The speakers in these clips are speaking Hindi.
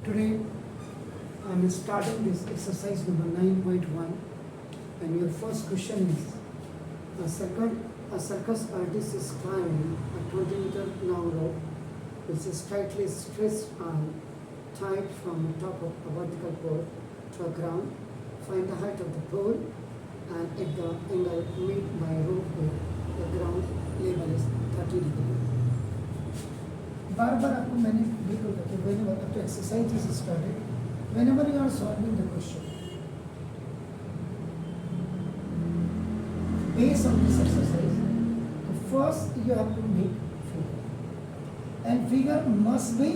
Today I'm starting this exercise number 9.1, and your first question is, a circus artist is climbing a 20-meter long rope which is tightly stretched and tied from the top of a vertical pole to a ground. Find the height of the pole and if the angle made by rope with the ground level is 30 degree. बार बार आपको मैंने बिल्कुल रखे whenever after exercise is started, whenever you are solving the question, based on this exercise, first you have to make figure, and figure must be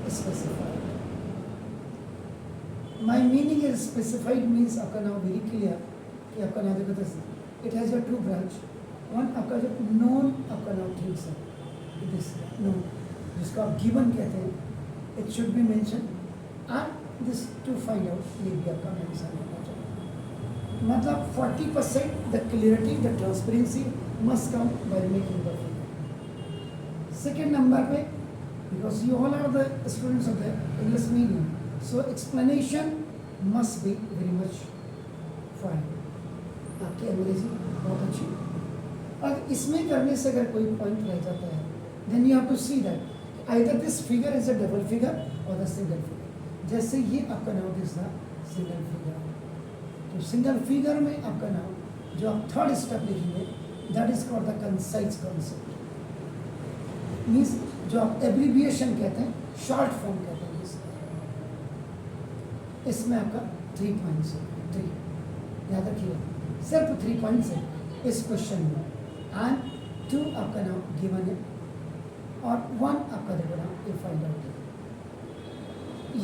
specified. My meaning is specified means आपका नाम very clear कि आपका नाम देखो तो it has a two branch. One आपका जो known आपका नाम ठीक से this known जिसको आप given कहते हैं, it should be mentioned, and this to find out ये भी आपका mention होना चाहिए. मतलब 40% the clarity, the transparency must come by making the figure. Second number पे, because you all are the students of the English medium, so explanation must be very much fine. आपकी अंग्रेजी बहुत अच्छी. और इसमें करने से अगर कोई पॉइंट रह जाता है, then you have to see that either this figure is a double figure or the single figure. जैसे ये आपका नाम दिसना single figure. तो single figure में आपका नाम जो आप थर्ड स्टेप लिखेंगे, that is called the concise concept. Means जो आप abbreviation कहते हैं, short form कहते हैं इसका. इसमें आपका 3 points है, 3 याद रखिए, सिर्फ 3 points है इस क्वेश्चन में, and 2 आपका नाम given है और 1 आपका देखो नाम ये फाइंड आउट है.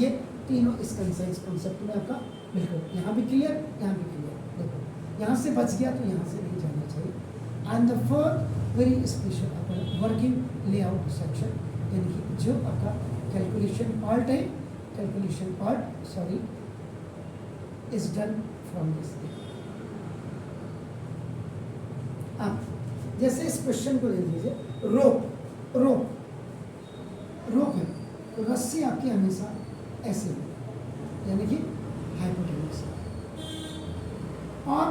ये तीनों इस कंसाइज कॉन्सेप्ट में आपका बिल्कुल यहाँ भी क्लियर, यहाँ भी क्लियर. देखो यहाँ से बच गया तो यहाँ से नहीं जाना चाहिए. And the fourth very special आपका वर्किंग लेआउट सेक्शन, यानी कि जो आपका कैलकुलेशन पार्ट है, calculation part sorry is done from this. आप जैसे इस क्वेश्चन को ले लीजिए, रोप रोप है तो रस्सी आपकी हमेशा ऐसे यानी कि हाइपोटेन्यूस, और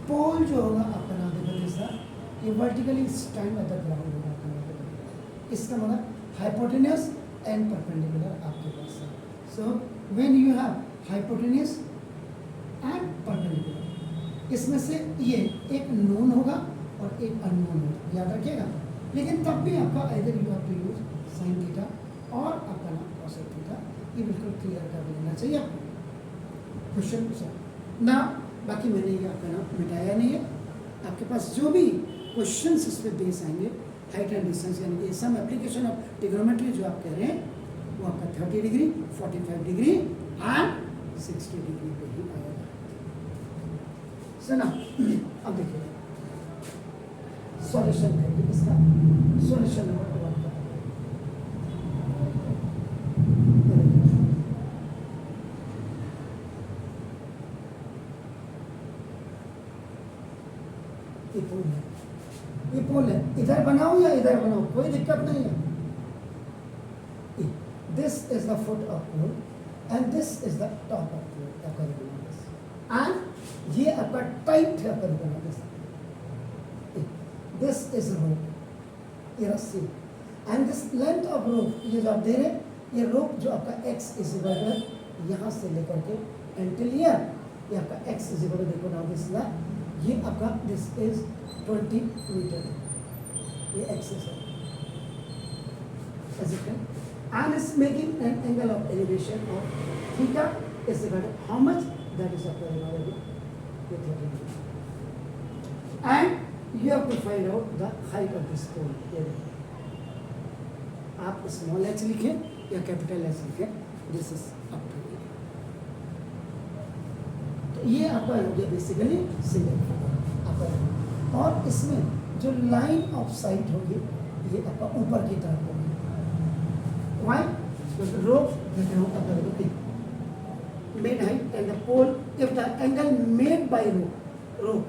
पोल जो होगा आपका नाम देखो जैसा ये vertically stand at the ground होगा आपका नाम. इसका मतलब हाइपोटेन्यूस एंड परपेंडिकुलर आपके पास है. So when you have hypotenuse and perpendicular, इसमें से ये एक नोन होगा और एक अननोन होगा, याद रखिएगा. लेकिन तब भी आपका either you have to use sine theta और आपका नाम कॉसेक थीटा. ये बिल्कुल क्लियर कर देना चाहिए आपको क्वेश्चन से ना. बाकी मैंने ये आपका नाम मिटाया नहीं है. आपके पास जो भी क्वेश्चंस इस पर बेस आएंगे, हाइट एंड डिस्टेंस यानी कि सम एप्लीकेशन ऑफ ट्रिग्नोमेट्री जो आप कह रहे हैं, वो आपका 30 डिग्री, 45 डिग्री एंड 60 डिग्री पे ही आएगा. सुना, अब देखिए सॉल्यूशन करेंगे इसका. सॉल्यूशन नंबर 1 का ये पोल है, इधर बनाओ या इधर बनाओ कोई दिक्कत नहीं है. This is the foot of pole and this is the top of pole आपका बना, एंड ये आपका टाइट है आपका बना. दिस इज रोप, ये रस्सी, and this length of rope, ये जो आप दे रहे हैं, ये रोप जो आपका x इज इक्वल टू यहाँ से लेकर के एंटिल ईयर, ये आपका x इज इक्वल टू देखो नाउ दिस ना, ये आपका दिस इज 20 मीटर, ये एक्सिस है and is making an angle of elevation of theta is equal to how much, that is आपका ये 30 degree. And you have to find out the height of this pole. आप स्मॉल h लिखें या कैपिटल H लिखें, this is up to you. तो ये आपका हो गया बेसिकली सिंगल फिगर आपका. और इसमें जो लाइन ऑफ साइट होगी ये आपका ऊपर की तरफ होगी. वाई रोप देख रहा हूँ आपका made height and the pole if the angle made by rope,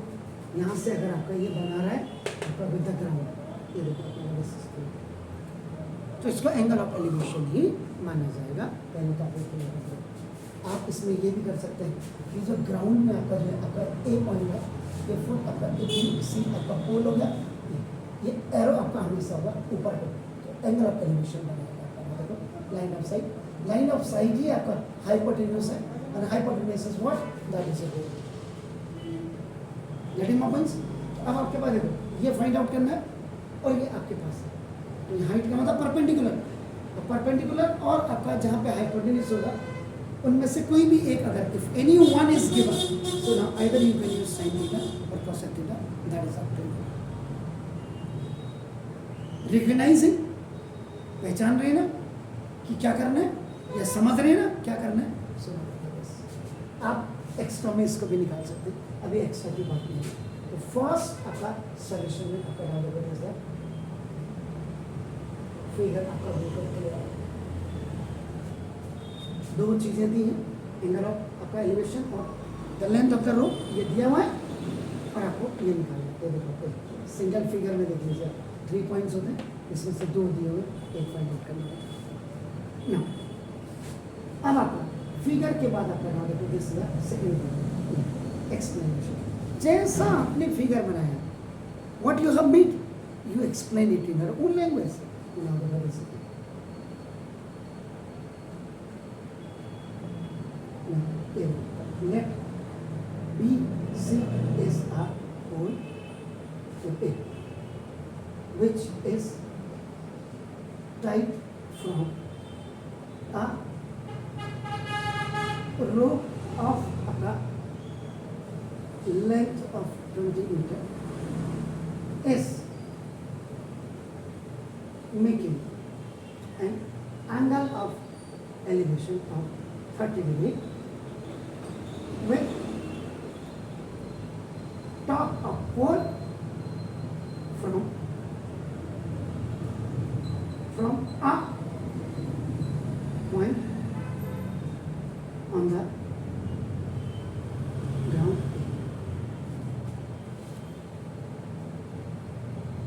यहाँ से अगर आपका ये बना रहा है आपका विद द ग्राउंड, ये देखो तो इसको एंगल ऑफ एलिवेशन ही माना जाएगा। पहले टॉपिक क्लियर करो। आप इसमें ये भी कर सकते हैं कि जो ग्राउंड में आपका जो है आपका ए पॉइंट है, ये फुट आपका बी सी आपका पोल हो गया, ये एरो आपका हमेशा होगा ऊपर को, तो एंगल ऑफ एलिवेशन बनेगा आपका। देखो line of sight, line of sight ही आपका हाइपोटेन्यूज है, और hypotenuse is what, that is a getting my points. अब आपके पास देखो ये फाइंड आउट करना है, और ये आपके पास है, तो ये हाइट का मतलब परपेंडिकुलर, तो परपेंडिकुलर और आपका जहाँ पे हाइपोटेन्यूज होगा उनमें से कोई भी एक अगर if any one is given, so now either you can use sin theta और cos theta, that is up to you. Recognising, पहचान रहे ना कि क्या करना है, या समझ रहे ना क्या करना है, सो आप एक्स्ट्रा में इसको भी निकाल सकते हैं, अभी एक्स्ट्रा की बात नहीं है। तो फर्स्ट आपका सॉल्यूशन में आपका डालोगे इज दैट फिगर आपका बिल्कुल क्लियर है। दो चीज़ें दी हैं, एंगल ऑफ आपका एलिवेशन और the length of the rope, ये दिया हुआ है, और आपको ये निकालना है। देखो सिंगल फिगर में देख लीजिए 3 पॉइंट्स होते हैं, इसमें से 2 दिए हुए, एक फाइंड आउट करना है ना। अब आपका फिगर के बाद आपका नाम देखो दिस इज सेकंड एक्सप्लेनेशन। जैसा आपने फिगर बनाया, what you have made, you explain it in your own language. Let B C is a pole A, which is tied from a rope of a length of 20 meter is making an angle of elevation of 30 degree with top of pole from a point on the ground.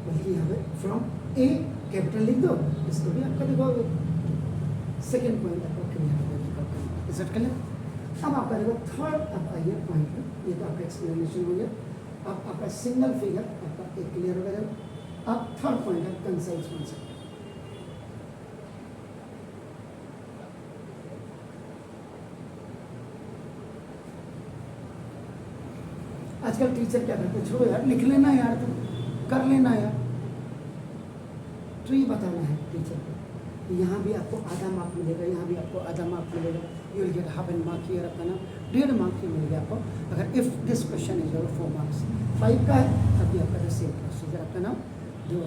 बल्कि यहाँ पे फ्रॉम ए कैपिटल लिख दो, इसको भी आपका दिखाओगे। सेकेंड पॉइंट आपका क्लियर, इज इट क्लियर? अब आपका देखो थर्ड आपका ये पॉइंट है, ये तो आपका एक्सप्लेनेशन हो गया। अब आपका सिंगल फिगर आपका एक क्लियर हो गया। अब थर्ड पॉइंट है कंसाइज कॉन्सेप्ट। आजकल टीचर क्या करते हैं, छोड़ो यार लिख लेना यार, तुम कर लेना यार, तो ये बताना है टीचर को, यहाँ भी आपको आधा मार्क मिलेगा, यहाँ भी आपको आधा मार्क मिलेगा, you will get half an mark here, आपका ना 1.5 मार्क ही मिलेगा आपको अगर if this question is your 4 marks. 5 का है, अभी आपका सेम प्रोसीजर आपका नाम जो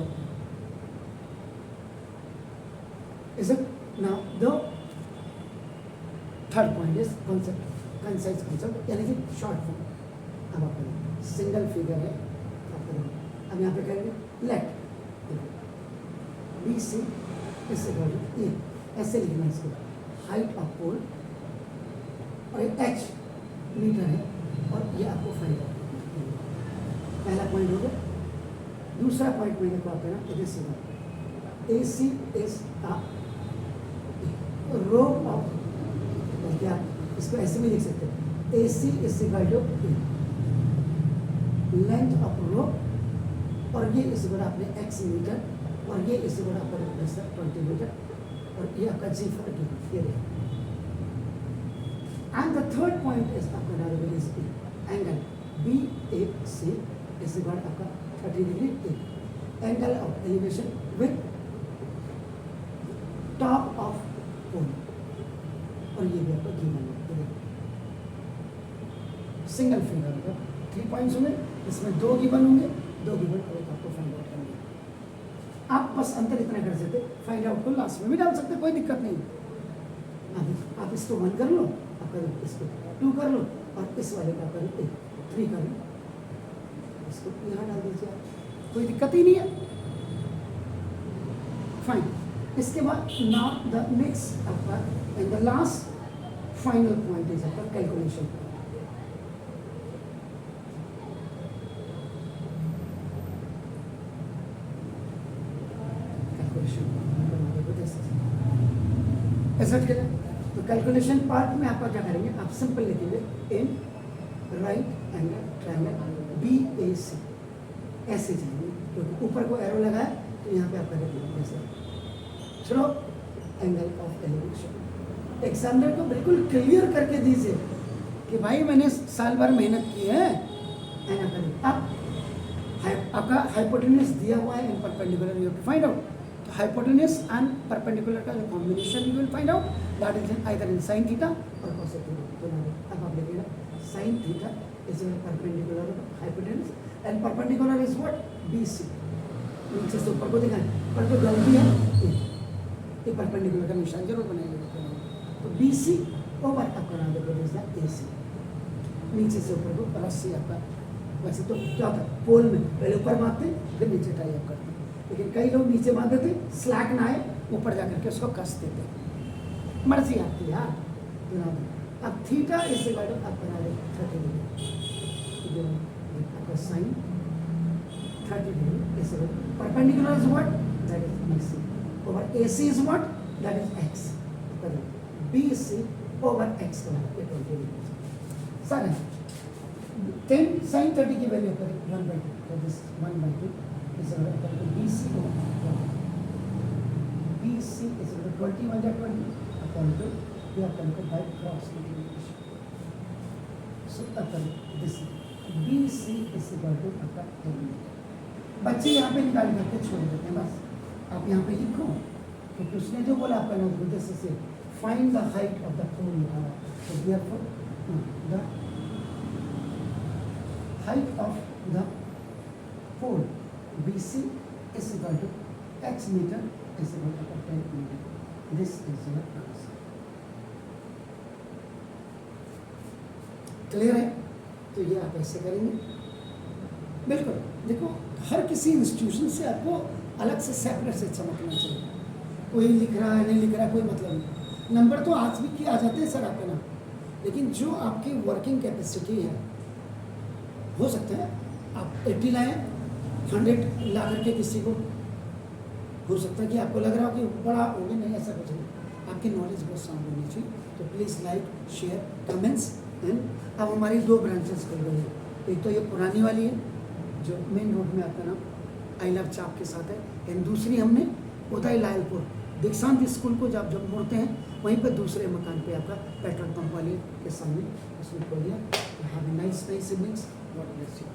is it now the third point is concept, concise concept, यानी कि शॉर्ट फॉर्म। अब आपका सिंगल फिगर है आपका, अब यहाँ पे करेंगे लेट बी सी इससे ये ऐसे लिखना है इसको, हाइट ऑफ पोल और एक एच मीटर है, और ये आपको फाइंड आउट। पहला पॉइंट हो गया। दूसरा पॉइंट मैंने कहा ना इधर से ए सी इज रो ऑफ, बल्कि आप इसको ऐसे भी लिख सकते हैं, A C is equal to length of rope, और ये इस बड़ा अपने एक्स मीटर, और ये इसी बड़ा आपका 20 मीटर, और ये आपका जी फॉर डी, ये देखिए। And the third point is आपका नाम is angle B A C इस बड़ा आपका 30 degree A, angle of elevation with top of pole, और ये भी आपका गिवन है। सिंगल फिगर होगा, 3 पॉइंट्स होंगे, इसमें 2 गिवन होंगे, 2 गिवन और एक आपको फाइंड आउट करना है। आप बस अंतर इतना कर सकते, फाइंड आउट को लास्ट में भी डाल सकते, कोई दिक्कत नहीं। आप इसको 1 कर लो, आप करो इसको 2 कर लो, और इस वाले का करो 3 कर लो, इसको यहाँ डाल दीजिए, कोई दिक्कत ही नहीं है। फाइन, इसके बाद नाउ द नेक्स्ट आपका and the last final point is आपका कैलकुलेशन। तो कैलकुलेशन पार्ट में आपका क्या करेंगे, आप सिंपल लिखेंगे in right angle triangle BAC, ऐसे जाएंगे क्योंकि ऊपर को एरो लगा है तो यहाँ पे आपका लिखेंगे ऐसे। चलो एंगल ऑफ एलिवेशन एग्जामिनर को बिल्कुल क्लियर करके दीजिए कि भाई मैंने साल भर मेहनत की है। अब आपका हाइपोटेन्यूज दिया हुआ है in perpendicular, you have to find out. तो हाइपोटेन्यूज एंड परपेंडिकुलर का जो combination you will find out that is either in sine theta और कोसेक थीटा। अब आप लिखिएगा sine theta is perpendicular hypotenuse and perpendicular is what BC। नीचे से ऊपर को दिखाएं पर जो गलती है ये परपेंडिकुलर का निशान जरूर बनाइएगा। तो BC ओवर आपका नाम देखो AC, नीचे से ऊपर को प्लस C आपका। वैसे तो क्या होता है पोल में पहले ऊपर बांधते फिर नीचे टाई अप करते, लेकिन कई लोग नीचे बांध देते स्लैक ना आए ऊपर जाकर के उसको कस देते, मर्जी आपकी यार। अब थीटा इस आप बना ले 30 डिग्री, आपका साइन 30 डिग्री इस perpendicular is what that is BC over AC is what that is X, BC over X का 20 डिग्री। सर 10 sin 30 की वैल्यू करें 1/2, तो this 1/2 is equal to BC over BC is equal to 20 1 20 upon 2 we are going to by cross multiplication. So upon this BC is equal to आपका 10 मीटर। बच्चे यहाँ पे निकाल करके छोड़ देते हैं, बस आप यहाँ पे लिखो क्योंकि उसने जो बोला आपका नोट बुक से find the height of the pole, so therefore the height of the pole BC is equal to X meter is equal to 10 meter. This is your answer. Clear है? तो ये आप ऐसे करेंगे। बिल्कुल देखो हर किसी इंस्टीट्यूशन से आपको अलग से सेपरेट से समझना चाहिए, कोई लिख रहा है नहीं लिख रहा है कोई मतलब नहीं। नंबर तो आज भी किए आ जाते हैं सर आपका नाम, लेकिन जो आपकी वर्किंग कैपेसिटी है हो सकता है आप 80 लाएँ 100 ला करके किसी को हो सकता है कि आपको लग रहा हो कि बड़ा हो गया, नहीं ऐसा कुछ नहीं। आपकी नॉलेज बहुत साउंड होनी चाहिए। तो please like share comments. And अब हमारी 2 ब्रांचेस खुल गई है, एक तो ये पुरानी वाली है जो मेन रोड में आपका नाम आई लव चाप के साथ है, एंड दूसरी हमने उदय लालपुर दीक्षांत स्कूल को जब मुड़ते हैं वहीं पर दूसरे मकान पे आपका पेट्रोल पंप वाले के सामने उसने खोल दिया। Have a nice evenings, God bless you.